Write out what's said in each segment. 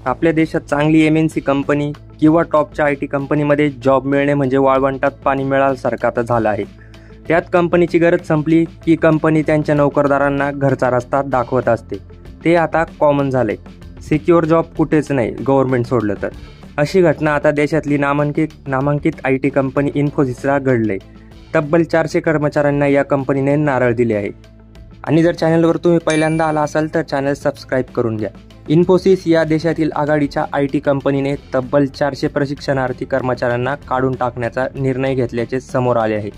आपल्या देशात चांगली MNC कंपनी किंवा टॉपच्या IT कंपनीमध्ये जॉब मिळणे म्हणजे वाळवंटात पाणी मिळाल्यासारखं आता झालं आहे। त्यात कंपनीची गरज संपली की कंपनी त्यांच्या नोकरदारांना घरचा रस्ता दाखवत असते। ते आता कॉमन झाले। सिक्युअर जॉब कुठेच नाही गव्हर्नमेंट सोडलं तर। अशी घटना आता देशातली नामांकित IT कंपनी इन्फोसिसला घडले। तब्बल 400 कर्मचाऱ्यांना या कंपनीने नारळ दिले आहे। आणि जर चॅनलवर तुम्ही पहिल्यांदा आला असाल तर चॅनल सबस्क्राईब करून घ्या। इन्फोसिस या देशातील आघाडीच्या IT कंपनीने तब्बल 400 प्रशिक्षणार्थी कर्मचाऱ्यांना काढून टाकण्याचा निर्णय घेतल्याचे समोर आले आहे।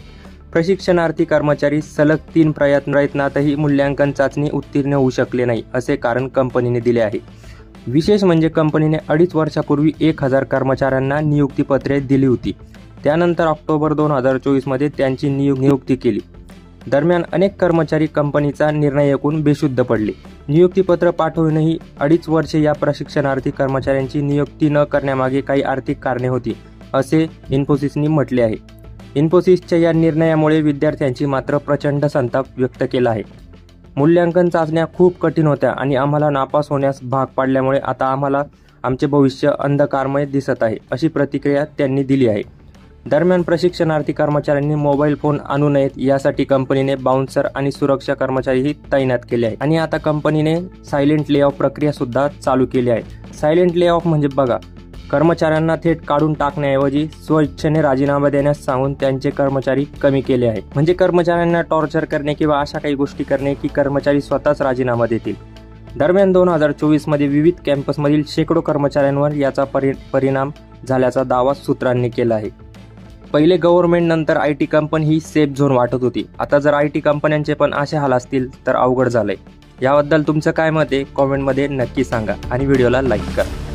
प्रशिक्षणार्थी कर्मचारी सलग 3 प्रयत्नातही मूल्यांकन चाचणी उत्तीर्ण होऊ शकले नाही असे कारण कंपनीने दिले आहे। विशेष म्हणजे कंपनीने 2.5 वर्षापूर्वी 1000 कर्मचाऱ्यांना नियुक्तीपत्रे दिली होती। त्यानंतर ऑक्टोबर 2024 मध्ये त्यांची नियुक्ती केली। दरम्यान अनेक कर्मचारी कंपनीचा निर्णय ऐकून बेशुद्ध पडले। नियुक्तीपत्र पाठवूनही 2.5 वर्षे या प्रशिक्षणार्थी कर्मचाऱ्यांची नियुक्ती न करण्यामागे काही आर्थिक कारणे होती असे इन्फोसिसने म्हटले आहे। इन्फोसिसच्या या निर्णयामुळे विद्यार्थ्यांची मात्र प्रचंड संताप व्यक्त केला आहे। मूल्यांकन चाचण्या खूप कठीण होत्या आणि आम्हाला नापास होण्यास भाग पाडल्यामुळे आता आम्हाला आमचे भविष्य अंधकारमय दिसत आहे अशी प्रतिक्रिया त्यांनी दिली आहे। दरम्यान प्रशिक्षणार्थी कर्मचाऱ्यांनी मोबाईल फोन आणू नयेत यासाठी कंपनीने बाउन्सर आणि सुरक्षा कर्मचारीही तैनात केले आहेत। आणि आता कंपनीने सायलेंट ले ऑफ प्रक्रिया सुद्धा चालू केली आहे। सायलेंट ले ऑफ म्हणजे बघा, कर्मचाऱ्यांना थेट काढून टाकण्याऐवजी स्वइच्छेने राजीनामा देण्यास सांगून त्यांचे कर्मचारी कमी केले आहे। म्हणजे कर्मचाऱ्यांना टॉर्चर करणे किंवा अशा काही गोष्टी करणे की कर्मचारी स्वतःच राजीनामा देतील। दरम्यान 2024 मध्ये विविध कॅम्पसमधील शेकडो कर्मचाऱ्यांवर याचा परिणाम झाल्याचा दावा सूत्रांनी केला आहे। पहिले गव्हर्नमेंट नंतर IT company he safe zone वाटत होती। आता जर IT कंपन्यांचे पण असे हाल असतील तर अवघड झालंय। याबद्दल तुमचं काय मत आहे कॉमेंटमध्ये नक्की सांगा आणि व्हिडिओला लाईक करा।